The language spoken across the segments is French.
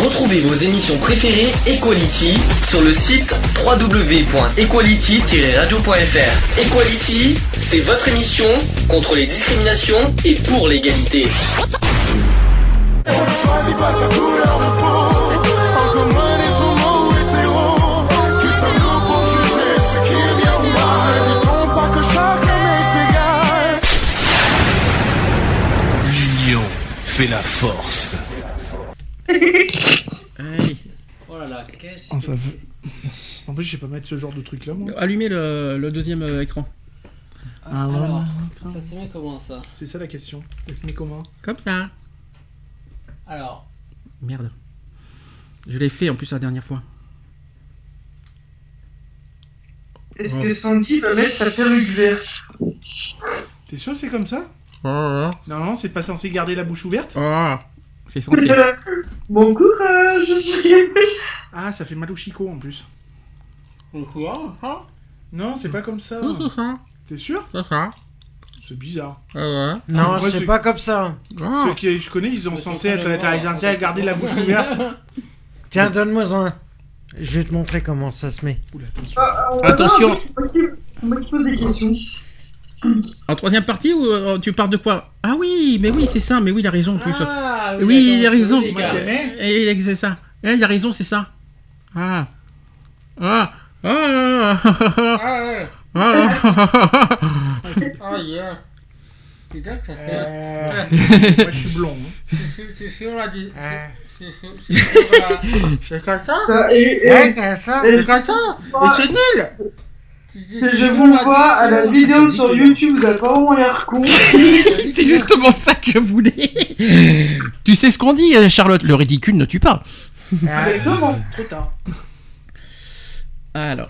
Retrouvez vos émissions préférées Equality sur le site www.equality-radio.fr. Equality, c'est votre émission contre les discriminations et pour l'égalité. On ne choisit pas sa couleur de peau. Encore moins des tourments hétéros. Qui sommes-nous pour juger ce qui est bien ou mal? Dit-on pas que chacun est égal? L'union fait la force. Allez. Oh là là, qu'est-ce Oh, ça fait... En plus, je sais pas mettre ce genre de truc là, moi. Allumez le deuxième écran. Alors, ça se met comment ça? C'est ça la question. Ça se met comment? Comme ça. Alors, Merde. Je l'ai fait en plus la dernière fois. Est-ce que Sandy va mettre sa perruque verte? T'es sûr que c'est comme ça? Oh, Non, c'est pas censé garder la bouche ouverte? c'est censé. Bon courage. Ah, ça fait mal au chicot en plus. quoi? Non, c'est pas comme ça. C'est ça. T'es sûr? C'est ça. C'est bizarre. Non, Moi, c'est pas comme ça. Ceux que je connais, ils sont censés être à garder la bouche ouverte. Tiens, donne-moi un. Je vais te montrer comment ça se met. Oula, attention. Attention. C'est moi qui pose des questions. En troisième partie ou tu parles de quoi? Ah oui, mais oui, c'est ça. Mais oui, il a raison en plus. Ah, Oui, il a raison. les gars. Et c'est ça. Il a raison, c'est ça. Ah. Ah. Ah. Ah, Ah. oh yeah. C'est ça que ça fait. Moi, je suis blond. Hein. C'est sur la... C'est C'est comme ça? Et comme ça? et- C'est comme ça? Mais c'est nul! je vous vois à la vidéo sur YouTube, vous avez pas vraiment l'air con. C'est justement ça que je voulais. Tu sais ce qu'on dit, Charlotte, le ridicule ne tue pas. Exactement. Trop tard. Alors.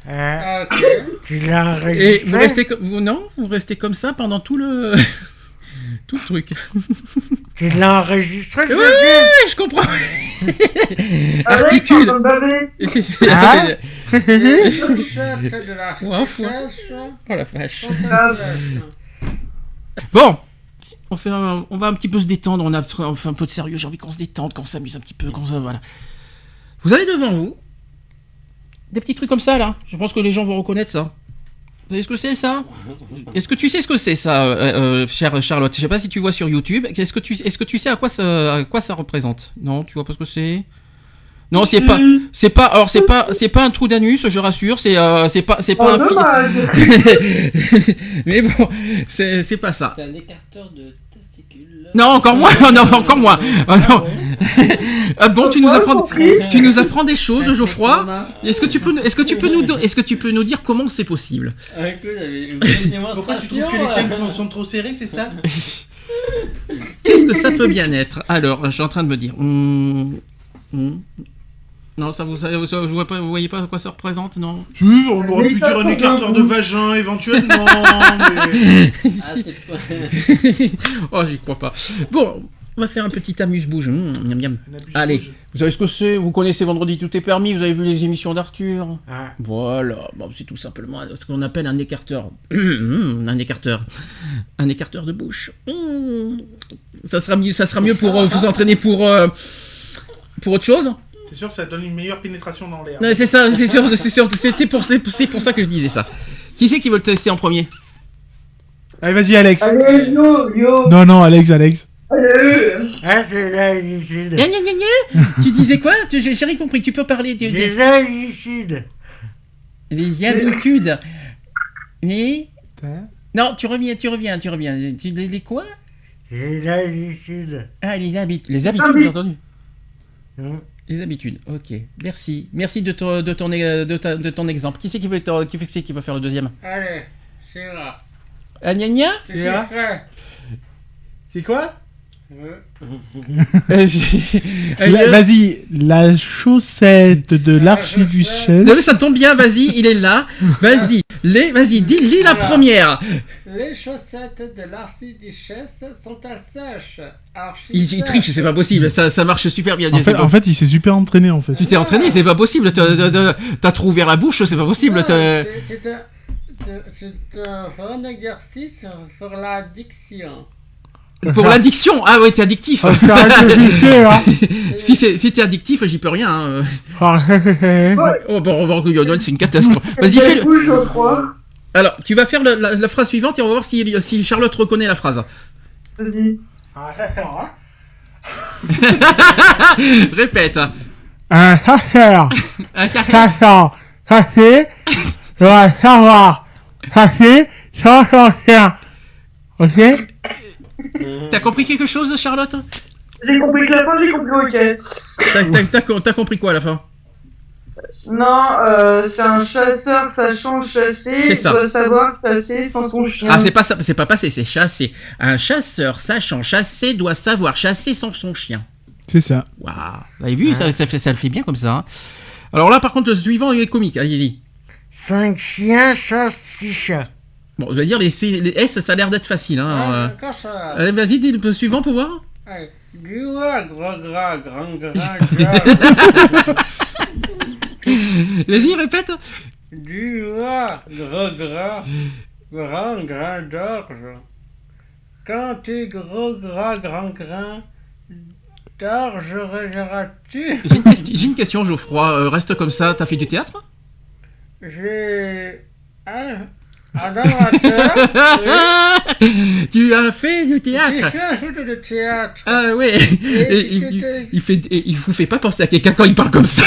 Ah, ok. Tu l'as Et vous enregistré? restez vous restez comme ça pendant tout le tout le truc. Tu l'as enregistré, Oui, je comprends. Avec, Articule. en train de baver. Hein? Chute de la Ouais, chasse. Oh la vache. Ah, Bon, on va un petit peu se détendre. On fait un peu de sérieux. J'ai envie qu'on se détende, qu'on s'amuse un petit peu, qu'on ça, voilà. Vous avez devant vous des petits trucs comme ça là. Je pense que les gens vont reconnaître ça. Vous savez ce que c'est ça? Est-ce que tu sais ce que c'est ça, chère Charlotte? Je sais pas si tu vois sur YouTube. Est-ce que tu sais à quoi ça représente? Non, tu vois pas ce que c'est? Non, c'est pas un trou d'anus, je rassure. C'est pas un dommage. Mais bon, c'est pas ça. C'est un écarteur de testicules. Non, encore moins. Non, encore moins. Oh, non. Ah bon, tu nous apprends des choses, Geoffroy. Est-ce que tu peux nous dire comment c'est possible? Avec lui, il y avait une petite démonstration. Pourquoi tu trouves que les tiennes sont trop serrées, c'est ça? Qu'est-ce que ça peut bien être? Alors, je suis en train de me dire. Non, ça vous voyez pas à quoi ça représente, non? Si, on aurait pu dire un écarteur de vagin éventuellement, mais... Ah, c'est pas... Oh, j'y crois pas. Bon, on va faire un petit amuse-bouche. Miam, miam. Allez, vous savez ce que c'est? Vous connaissez Vendredi Tout est permis? Vous avez vu les émissions d'Arthur? Ah. Voilà, bon, c'est tout simplement ce qu'on appelle un écarteur. Un écarteur de bouche. Ça sera mieux pour vous entraîner pour autre chose? C'est sûr que ça donne une meilleure pénétration dans l'air. Non, c'est ça, c'est sûr, c'est pour ça que je disais ça. Qui c'est qui veut le tester en premier? Allez, vas-y, Alex. Allez, yo. Non, Alex. Allez. Ah, c'est l'habitude. Gna, gna, gna, gna. Tu disais quoi? J'ai rien compris, tu peux parler. Les habitudes. Les habitudes. Non, tu reviens. Les quoi? Les habitudes. Ah, les habitudes, j'ai entendu. Les habitudes, ok. Merci de ton exemple. Qui c'est qui va faire le deuxième? Allez, c'est là. Ah, gna gna? C'est là. C'est quoi? Vas-y, la chaussette de l'archiduchesse. Non, mais ça tombe bien, vas-y, il est là. Vas-y, lis la première. Les chaussettes de l'archiduchesse sont à sèche. Il triche, c'est pas possible, ça marche super bien. En fait, il s'est super entraîné en fait. Tu t'es entraîné, c'est pas possible. T'as trop ouvert la bouche, c'est pas possible. C'est un bon exercice pour la diction. Pour l'addiction. Ah ouais, t'es addictif. Ah, t'arrêtes de piquer, hein. Si t'es addictif, j'y peux rien. Hein. Oh, bon, c'est une catastrophe. Vas-y, fais-le. Alors, tu vas faire la phrase suivante et on va voir si Charlotte reconnaît la phrase. Vas-y. Répète. Un chasseur. Un chasseur. Chassé doit savoir chasser sans son chien. Ok? T'as compris quelque chose, Charlotte? J'ai compris que la fin, j'ai compris ok. T'as compris quoi à la fin? Non, c'est un chasseur sachant chasser, C'est ça. doit savoir chasser sans son chien. Ah, c'est pas ça, c'est pas passé, c'est chasser. Un chasseur sachant chasser doit savoir chasser sans son chien. C'est ça. Waouh, vous avez vu, ça le fait bien comme ça. Hein. Alors là, par contre, le suivant, il est comique, allez-y. 5 chiens chassent 6 chats. Bon, je vais dire, les S, ça a l'air d'être facile. Hein. Allez, vas-y, dis le suivant pour voir. Du roi, gras, grand, Vas-y, répète. Du roi, gras, grand, d'orge. Quand t'es gros, gras, grand, d'orge, regeras-tu? J'ai une question, Geoffroy. Reste comme ça, t'as fait du théâtre? J'ai un amateur. Oui. Tu as fait du théâtre? J'ai fait un shoot de théâtre. Ah ouais. Il vous fait pas penser à quelqu'un quand il parle comme ça.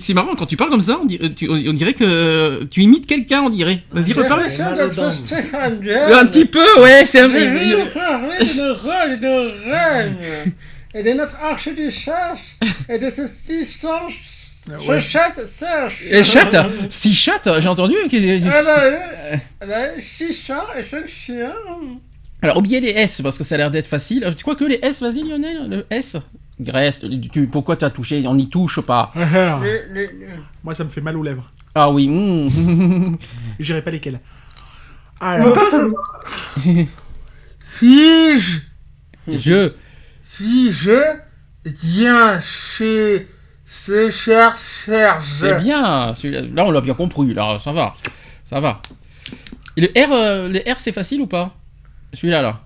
C'est marrant quand tu parles comme ça, on dirait que tu imites quelqu'un, on dirait. Vas-y, reparle. J'ai l'impression d'être Stéphane Bern. Un petit peu, ouais, c'est un Je vais vous parler de nos rôles et de nos règnes. Et de notre archiduchesse. Et de ces 600 chattes sèches. Et chatte, 6 chattes, j'ai entendu. Elle a 6 chats et 5 chiens. Alors, oubliez les S, parce que ça a l'air d'être facile. Tu crois que les S, vas-y Lionel, le S Grèce, pourquoi t'as touché? On n'y touche pas. Moi, ça me fait mal aux lèvres. Ah oui. Je dirais pas lesquelles. On veut pas savoir. Si je viens chez ce cher Serge. C'est bien. Là, on l'a bien compris. Là, ça va. Et les R, c'est facile ou pas? Celui-là, là.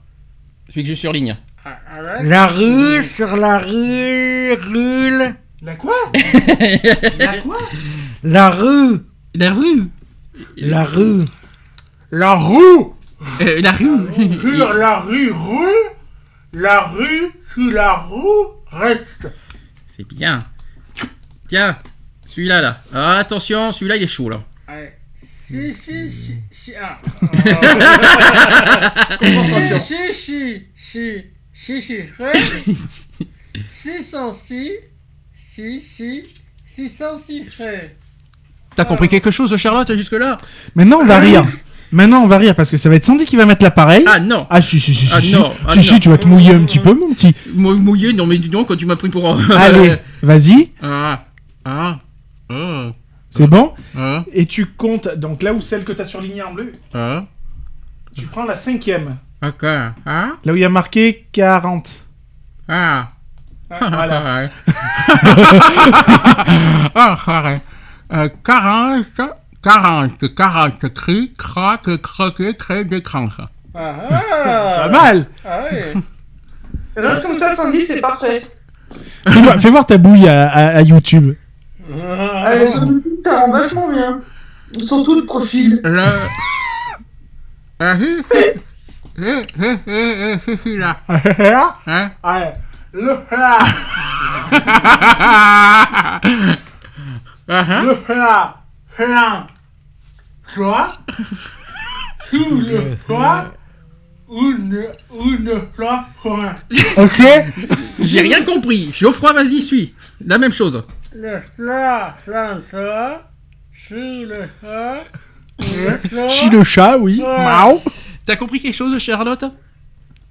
Celui que je surligne. La rue sur la rue roule. La quoi? La quoi? La rue. La rue. La rue. La roue. La rue. Sur la rue roule. La rue sous la roue reste. C'est bien. Tiens, celui-là, là. Ah, attention, celui-là, il est chaud, là. Si. Concentration. T'as compris quelque chose, Charlotte, jusque-là? Maintenant, on va rire. Parce que ça va être Sandy qui va mettre l'appareil. Ah non. Ah si, non. Si, tu vas te mouiller un petit peu, mon petit. Mouillé, non mais dis donc, quand tu m'as pris pour... Allez, vas-y. C'est bon. Et tu comptes, donc là où celle que t'as surlignée en bleu, tu prends la 5e. Ok. Là où il y a marqué 40. Voilà. 40, cri, craque, croquer, crée, décranche. Pas mal. Reste comme ça, Sandy, c'est parfait. Fais voir ta bouille à YouTube. Sur YouTube, ça rend vachement bien. Surtout le profil. C'est là. Hein? Allez. Le plat. Soit. Sous le plat. Une plat. Ok. J'ai rien compris. Geoffroy, vas-y, suis. La même chose. Le plat, soit. Sous le plat. Chie le chat, oui. Mao. T'as compris quelque chose, Charlotte?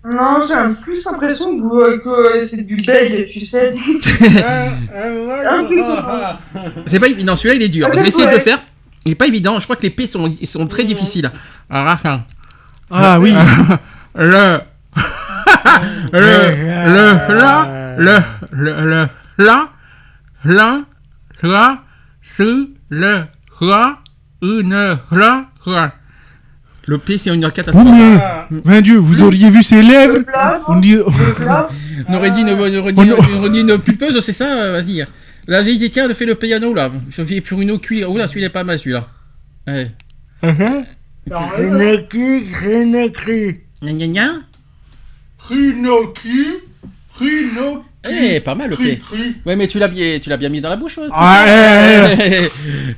Non, j'ai plus l'impression que c'est du beg, tu sais. C'est pas évident, celui-là il est dur. Je vais essayer de le faire. Il est pas évident, je crois que les P sont très difficiles. Ah oui. La, su, le, ra, une, ra. Le P, c'est une catastrophe. Oh, mais, ben Dieu, vous auriez vu ses lèvres. On dit... On aurait dit une pulpeuse, c'est ça, vas-y. La vieille tiens, elle fait le piano, là. Fait pour une cuir. Oula, celui-là est pas mal, celui-là. Ouais. Rinaki. Gna gna gna. Rinoki. Eh, pas mal le P. Ouais, mais tu l'as bien mis dans la bouche.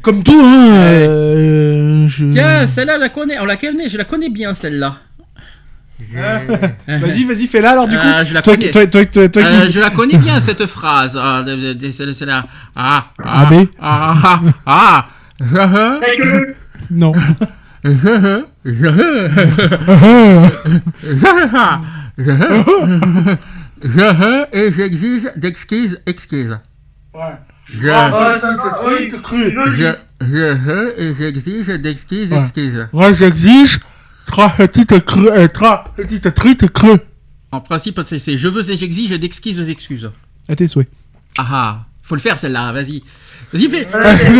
Comme tout, hein. Tiens, celle-là, je la connais bien, celle-là. Vas-y, fais-la alors du coup. Je la connais. Je la connais bien cette phrase. Celle-là. Non. Et j'exige d'excuses. Ouais. Et j'exige d'excuses. Moi, j'exige 3 petites creux. En principe, c'est je veux et j'exige d'excuses. À tes souhaits. Faut le faire celle-là, vas-y. Vas-y, fais.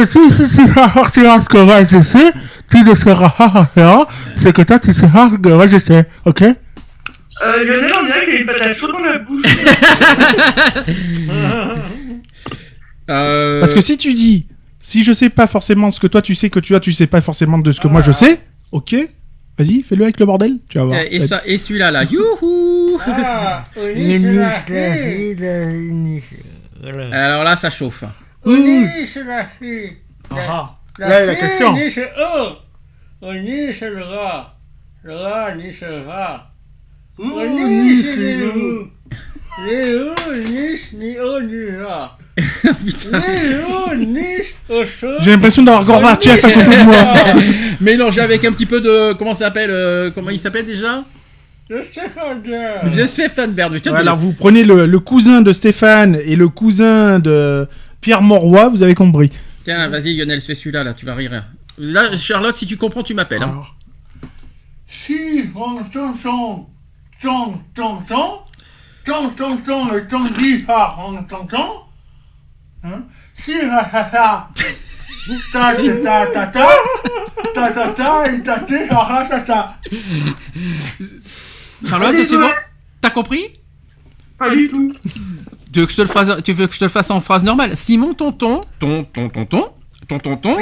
Si tu sortiras ce que moi je sais, tu ne seras rien, c'est que toi tu seras ce que moi je sais, ok? Lionel, on dirait qu'il a une patate chaude dans la bouche. Parce que si tu dis, si je sais pas forcément ce que toi tu sais que tu sais pas forcément de ce que moi je sais, ok? Vas-y, fais-le avec le bordel, tu vas voir. Et celui-là, là, youhou! Alors là, ça chauffe. Là, la question. J'ai l'impression d'avoir Gorbatchev à côté de moi. Mélangé avec un petit peu de... Comment ça s'appelle comment il s'appelle déjà? Le Stéphane Bern. Ouais, alors vous prenez le cousin de Stéphane et le cousin de Pierre Mauroy, vous avez compris. Tiens, vas-y Lionel, fais celui-là, là, tu vas rire. Là, Charlotte, si tu comprends, tu m'appelles. Hein. Si on chanson, le temps dit par on t'entend, si ta Charlotte, c'est bon? T'as compris? Pas du tout. Tu veux que je te le fasse en phrase normale? Si mon tonton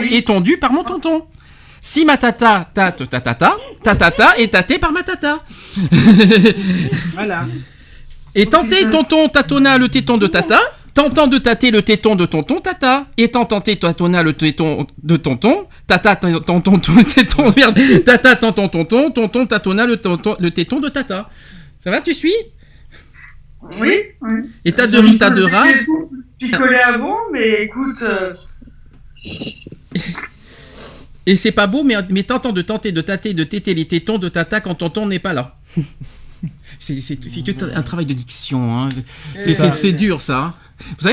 est tondu par mon tonton. Si ma tata tate ta tata est tâtée par ma tata. Voilà. Et tenter tonton tatonna le téton de tata, tentant de tâter le téton de tonton tata, et tenté tatonna le téton de tonton, tata tonton téton, merde, tata tonton tatonna le téton de tata. Ça va, tu suis? Oui. Et t'as de riz, t'as de rat. Tu collais avant, mais écoute... Et c'est pas beau, mais tentant de tenter de tâter, de téter les tétons de tata quand tonton n'est pas là. C'est un travail de diction, hein. C'est dur, ça. Hein. Vous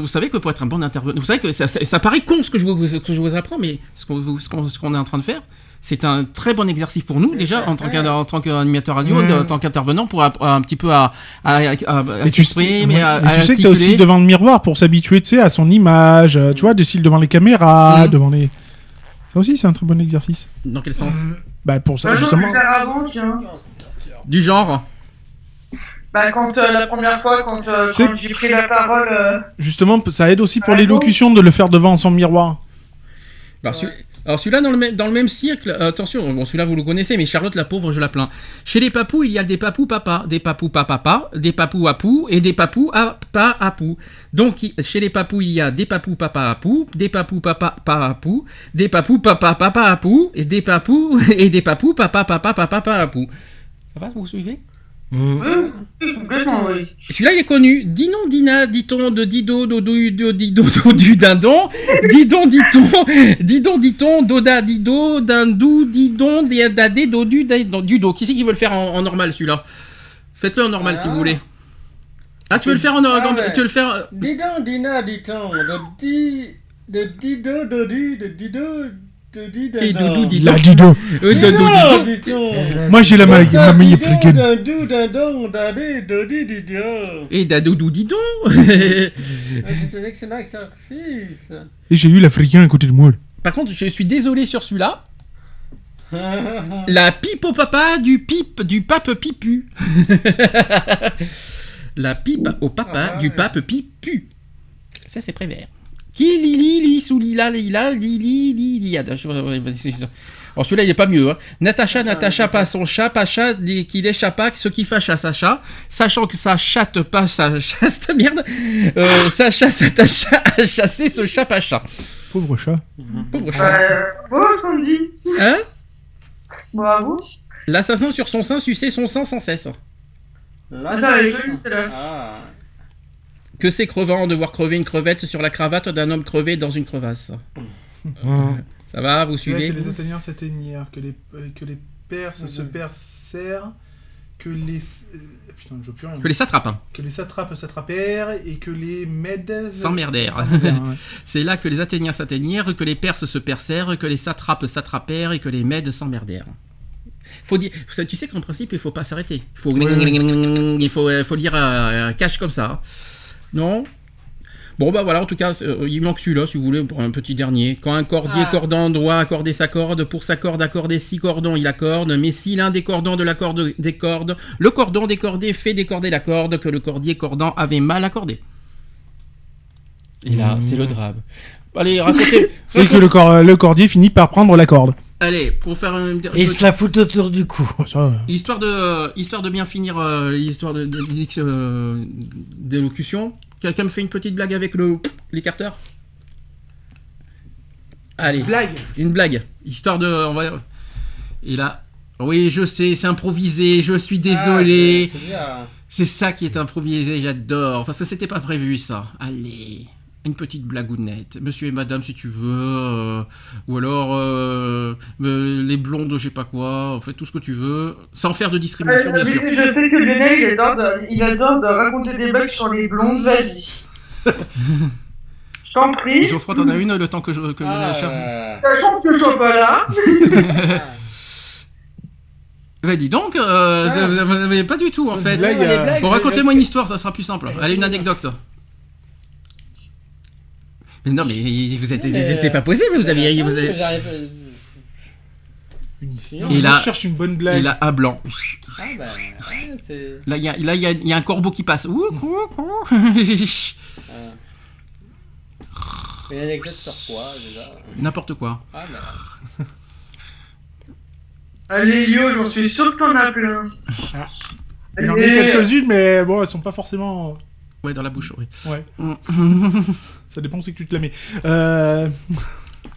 savez que pour être un bon intervenant, vous savez que ça paraît con ce que je vous apprends, mais ce qu'on est en train de faire, c'est un très bon exercice pour nous déjà en tant qu'animateur radio, en tant qu'intervenant, pour un petit peu à s'exprimer, mais tu sais que t'es aussi devant le miroir pour s'habituer, tu sais, à son image, tu vois, de style devant les caméras, devant les. Ça aussi, c'est un très bon exercice. Dans quel sens? Bah pour ça justement. Avant, tiens. Du genre. Bah quand la première fois quand j'ai pris la parole. Justement, ça aide aussi pour l'élocution de le faire devant son miroir. Bah, alors celui-là dans le même cercle, attention, bon celui-là vous le connaissez, mais Charlotte la pauvre je la plains. Chez les papous il y a des papous papa, des papous papa, des papous apou et des papous pas apou. Donc chez les papous il y a des papous papa apou, des papous papa apou, des papous papa apou et des papous papa apou. Ça va, vous vous suivez? Complètement, oui. Celui-là il est connu. Dinon, dina, diton, de dido, dodo, didon, du dindon, diton, doda, dido, dindou, didon, dadé, dodu, du do. Qui c'est qui veut le faire en normal celui-là? Faites-le en normal si vous voulez. Ah, tu veux le faire en normal? Tu veux le faire. Didon, dina, diton, de dido, dodu, de dido. Et doudou dit la dido. Moi j'ai la maille africaine. Et dadoudou dit donc. C'est un excellent exercice. Et j'ai eu l'africain à côté de moi. Par contre, je suis désolé sur celui-là. La pipe au papa du pape pipu. La pipe au papa du pape pipu. Ça, c'est Prévert. Qui li sous lila li. Alors celui-là il est pas mieux. Hein. Natacha pas son chat, Pacha qu'il échappa ce qui fâche à Sacha, sachant que sa chatte pas sa chaste merde. Sacha s'attacha à chasser ce chat Pacha. Pauvre chat. Pauvre chat. Bravo Sandy. Hein? Bravo. L'assassin sur son sein suçait son sang sans cesse. Ah, ça avait fallu tout à l'heure. Ah. Que c'est crevant de voir crever une crevette sur la cravate d'un homme crevé dans une crevasse. Ça va, vous suivez? Que les Athéniens s'atteignirent, que les Perses se percèrent, que les... Putain, je veux plus rien. Que les satrapes. Hein. Que les satrapes s'attrapèrent et que les Mèdes... S'emmerdèrent. Ouais. C'est là que les Athéniens s'atteignirent, que les Perses se percèrent, que les satrapes s'attrapèrent et que les Mèdes s'emmerdèrent. Faut dire, tu sais qu'en principe, il faut pas s'arrêter. Il faut lire cash comme ça. Hein. Non? Bon bah voilà, en tout cas, il manque celui-là si vous voulez pour un petit dernier. Quand un cordier cordant doit accorder sa corde, pour sa corde accorder 6 cordons, il accorde, mais si l'un des cordons de la corde décorde, le cordon décordé fait décorder la corde que le cordier cordant avait mal accordé. Et là, c'est le drame. Allez, racontez. Et que le cordier finit par prendre la corde. Allez, pour faire un... Et il se la fout autour du cou. Ça, histoire de bien finir l'histoire d'élocution. Quelqu'un me fait une petite blague avec l'écarteur? Allez. Une blague. Histoire de... Et là... Oui, je sais, c'est improvisé, je suis désolé. C'est ça qui est improvisé, j'adore. Parce que c'était pas prévu, ça. Allez... Une petite blagounette. Monsieur et madame, si tu veux. Ou alors, les blondes, je sais pas quoi. En fait, tout ce que tu veux. Sans faire de discrimination, bien sûr. Je sais que Lionel, il adore de raconter des blagues sur les blondes. Vas-y. Je t'en prie. Geoffroy, t'en as une le temps que Lionel cherche. T'as chance que je sois pas là. Bah dis donc, vous avez pas du tout, en fait. Bon, racontez-moi une histoire, ça sera plus simple. Allez, une anecdote. Mais non, mais vous êtes, c'est pas possible, vous avez... Et là, cherche une bonne blague. Et là, à blanc. Ah bah, ouais, c'est... Là, il y a un corbeau qui passe. Une anecdote sur quoi, déjà? N'importe quoi. Ah bah... Allez, Yo, j'en suis sûr que t'en as plein. Il en a quelques-unes, mais bon, elles sont pas forcément... Ouais, dans la bouche, oui. Ouais. Ça dépend c'est que tu te la mets.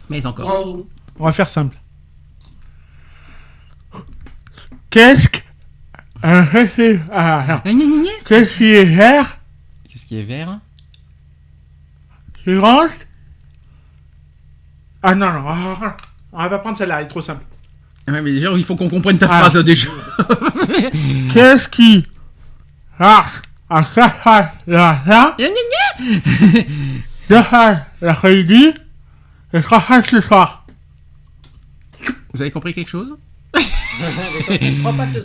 Mais encore. On va faire simple. Qu'est-ce qui est vert? Qu'est-ce qui est vert? C'est orange? Ah non, on va pas prendre celle-là, elle est trop simple. Ouais, mais déjà, il faut qu'on comprenne ta phrase, déjà. Qu'est-ce qui... l'après-midi et ce soir. Vous avez compris quelque chose?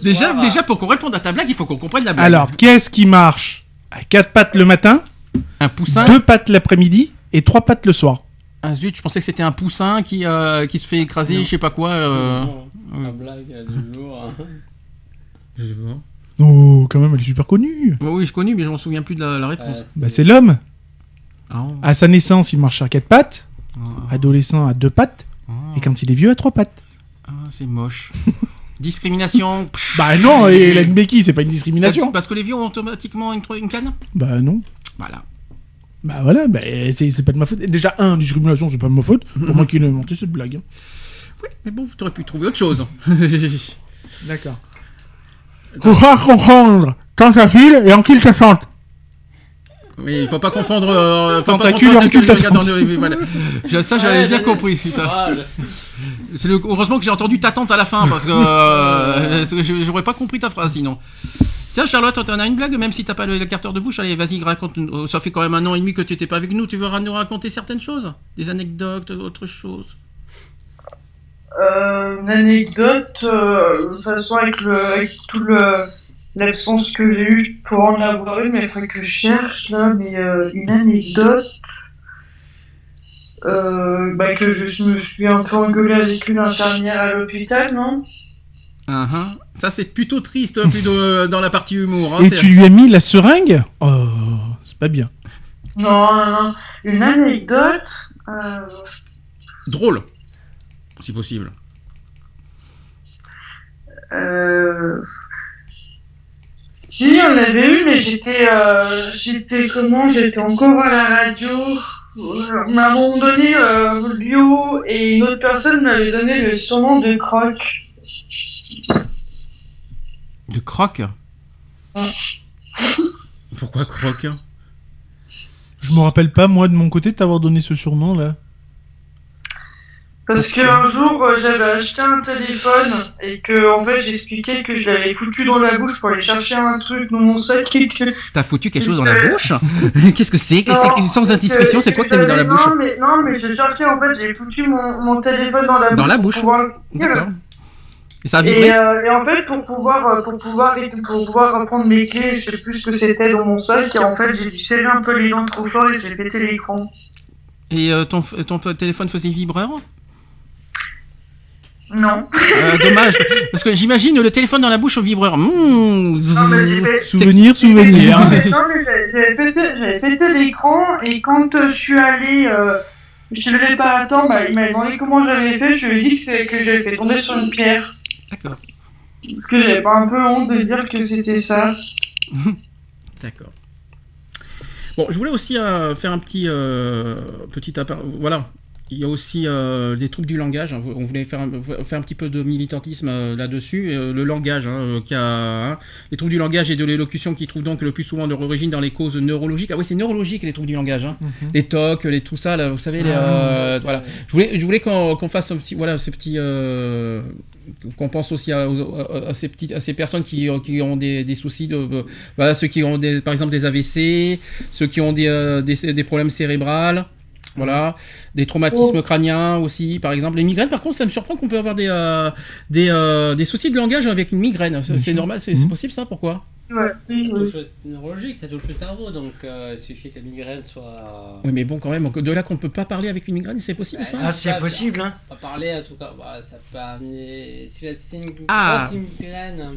Déjà, pour qu'on réponde à ta blague, il faut qu'on comprenne la blague. Alors, qu'est-ce qui marche à 4 pattes le matin, un poussin, 2 pattes l'après-midi et 3 pattes le soir? Ah zut, je pensais que c'était un poussin qui se fait écraser, je sais pas quoi. La blague du jour. Je sais pas. Oh, quand même, elle est super connue. Oui, je connais, mais je m'en souviens plus de la réponse. C'est l'homme. Oh. À sa naissance, il marche à 4 pattes. Adolescent à 2 pattes. Et quand il est vieux, à 3 pattes. Ah, c'est moche. Discrimination. Bah non, il a une béquille, c'est pas une discrimination. Parce que les vieux ont automatiquement une canne? Bah non. Voilà. Bah voilà, bah, c'est pas de ma faute. Déjà, discrimination, c'est pas de ma faute. Pour moi qui l'ai inventé cette blague. Oui, mais bon, t'aurais pu trouver autre chose. D'accord. Faut pas confondre tentacule et encule tâchante. Oui, il faut pas confondre tentacule et encule tâchante. Voilà. Ça, j'avais bien compris. Ça. Heureusement que j'ai entendu ta tante à la fin, parce que j'aurais pas compris ta phrase sinon. Tiens, Charlotte, t'en as une blague, même si t'as pas le carteur de bouche. Allez, vas-y, raconte. Ça fait quand même 1 an et demi que tu étais pas avec nous. Tu veux nous raconter certaines choses? Des anecdotes, autre chose? Une anecdote, de toute façon, avec tout l'absence que j'ai eue, je pourrais en avoir une, mais il faudrait que je cherche, là, mais une anecdote... que je me suis un peu engueulée avec une infirmière à l'hôpital, non? Ça, c'est plutôt triste, plutôt dans la partie humour. Et tu lui as mis la seringue? Oh, c'est pas bien. Non. Une anecdote. Drôle, si possible. Si, on avait eu, mais j'étais encore à la radio. À un moment donné, Lio et une autre personne m'avaient donné le surnom de Croc. De Croc? Ouais. Pourquoi Croc? Je me rappelle pas, moi, de mon côté, de t'avoir donné ce surnom, là. Parce qu'un jour, j'avais acheté un téléphone et que, en fait, j'expliquais que je l'avais foutu dans la bouche pour aller chercher un truc dans mon sac et que... T'as foutu quelque chose dans la bouche? Qu'est-ce que c'est? Sans indiscrétion, c'est quoi que t'as mis dans la bouche? Non, mais je cherchais, en fait, j'ai foutu mon téléphone dans la bouche. Dans la bouche? D'accord. Et ça a vibré? Et en fait, pour pouvoir reprendre mes clés, je sais plus ce que c'était dans mon sac, et en fait, j'ai dû serrer un peu les dents trop fort et j'ai pété l'écran. Et ton téléphone faisait vibreur? Non. Dommage, parce que j'imagine le téléphone dans la bouche au vibreur. Souvenir. Non, mais j'avais pété l'écran, et quand je suis allée chez le réparateur, il m'a demandé comment j'avais fait, je lui ai dit que j'avais fait tomber sur une pierre. D'accord. Parce que j'avais pas un peu honte de dire que c'était ça. D'accord. Bon, je voulais aussi faire un petit voilà. Il y a aussi des troubles du langage. On voulait faire un petit peu de militantisme là-dessus. Le langage, les troubles du langage et de l'élocution qui trouvent donc le plus souvent leur origine dans les causes neurologiques. Ah oui, c'est neurologique les troubles du langage. Les TOC, tout ça, là, vous savez. Voilà. Je voulais qu'on fasse un petit, voilà, ces petits. Qu'on pense aussi à ces personnes qui ont des soucis voilà, ceux qui ont par exemple des AVC, ceux qui ont des problèmes cérébraux. Voilà, des traumatismes crâniens aussi, par exemple. Les migraines, par contre, ça me surprend qu'on peut avoir des soucis de langage avec une migraine. C'est normal, c'est possible ça? Pourquoi? Ouais. Ça touche neurologique, ça touche le cerveau, donc il suffit que la migraine soit... Oui, mais bon, quand même, de là qu'on ne peut pas parler avec une migraine, c'est possible ça? Ah, c'est possible, hein. Pas parler, en tout cas, ça peut amener... Si c'est une grosse migraine...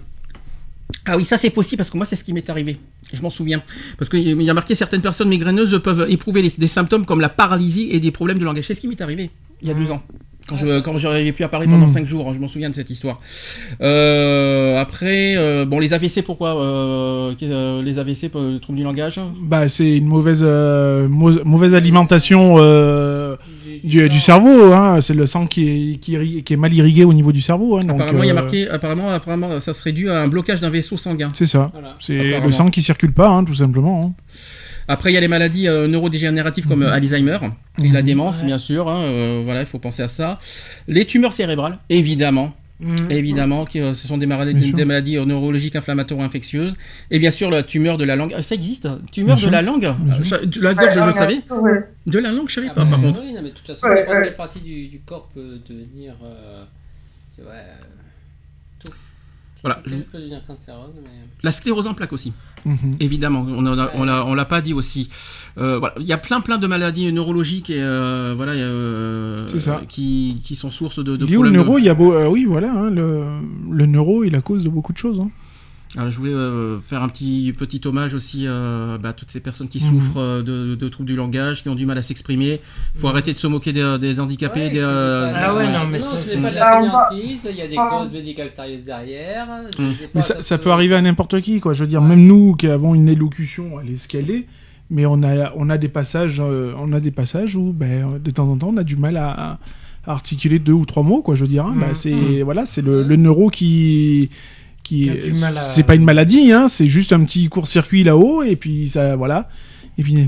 Ah oui, ça c'est possible parce que moi c'est ce qui m'est arrivé. Je m'en souviens. Parce qu'il y a marqué certaines personnes migraineuses peuvent éprouver des symptômes comme la paralysie et des problèmes de langage. C'est ce qui m'est arrivé il y a 2 ans. Quand j'aurais pu à parler pendant 5 jours, je m'en souviens de cette histoire. Après, bon, les AVC, pourquoi les AVC, le trouble du langage? Bah, c'est une mauvaise alimentation du cerveau. Hein. C'est le sang qui est mal irrigué au niveau du cerveau. Hein, donc, apparemment, il y a marqué, apparemment, ça serait dû à un blocage d'un vaisseau sanguin. C'est ça. Voilà. C'est le sang qui circule pas, hein, tout simplement. Hein. Après, il y a les maladies neurodégénératives comme Alzheimer et la démence, bien sûr. Hein, voilà, il faut penser à ça. Les tumeurs cérébrales, évidemment. Évidemment, ce sont des maladies neurologiques, inflammatoires, infectieuses. Et bien sûr, la tumeur de la langue. Ça existe? Tumeur de la langue? De la gorge, je savais. De la langue, je savais pas, par contre. Oui, non, mais de toute façon, n'importe quelle partie du corps peut devenir... tout. Voilà. Peut devenir cancéreuse, mais... La sclérose en plaques aussi. Évidemment, on l'a pas dit aussi. Voilà, il y a plein de maladies neurologiques et voilà, qui sont sources de problèmes. Le neuro, il y a oui, voilà, hein, le neuro est la cause de beaucoup de choses. Hein. Alors, je voulais faire un petit hommage aussi à toutes ces personnes qui souffrent de troubles du langage, qui ont du mal à s'exprimer. Il faut arrêter de se moquer des handicapés. Non, mais c'est pas de la fainéantise, il y a des causes médicales sérieuses derrière. Mais ça peut arriver à n'importe qui, quoi. Je veux dire, même nous qui avons une élocution, elle est ce qu'elle est, mais on a des passages où, de temps en temps, on a du mal à articuler 2 ou 3 mots, quoi. Je veux dire, hein. C'est le neuro qui c'est pas une maladie, hein, c'est juste un petit court-circuit là-haut, et puis ça, voilà. Et puis, et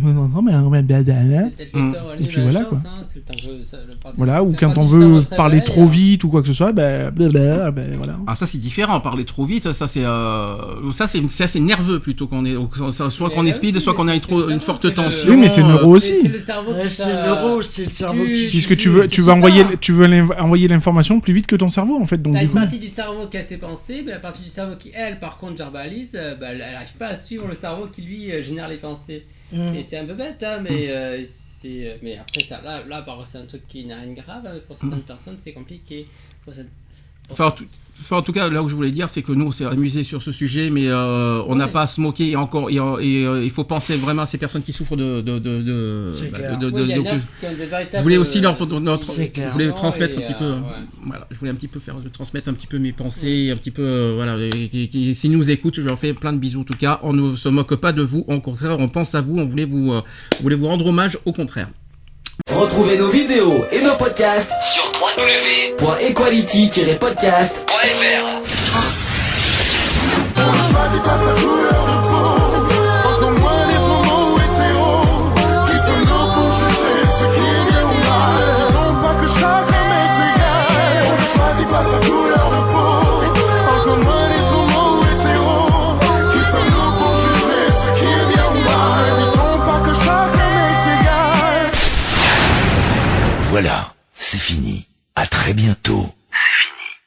puis voilà, quoi. Voilà, ou quand on veut parler trop vite ou quoi que ce soit, voilà. Ah, ça c'est différent, parler trop vite, ça c'est nerveux plutôt qu'on est, soit qu'on est speed, soit qu'on a une forte tension. Oui, mais c'est neuro aussi. C'est le cerveau qui... Puisque tu veux envoyer l'information plus vite que ton cerveau, en fait. Donc, t'as une partie du cerveau qui a ses pensées, mais la partie du cerveau qui, elle, par contre, verbalise, elle n'arrive pas à suivre le cerveau qui, lui, génère les pensées. Et c'est un peu bête, hein, mais Mais après, ça, là, par contre, c'est un truc qui n'a rien de grave. Hein, pour certaines personnes, c'est compliqué. En tout cas, là où je voulais dire, c'est que nous, on s'est amusé sur ce sujet, mais on n'a pas à se moquer. Et il faut penser vraiment à ces personnes qui souffrent de je voulais aussi je voulais transmettre un petit peu. Voilà, je voulais transmettre un petit peu mes pensées, un petit peu voilà. S'ils nous écoutent, je leur fais plein de bisous. En tout cas, on ne se moque pas de vous. Au contraire, on pense à vous. On voulait vous rendre hommage. Au contraire. Retrouvez nos vidéos et nos podcasts sur www.equality-podcast.fr.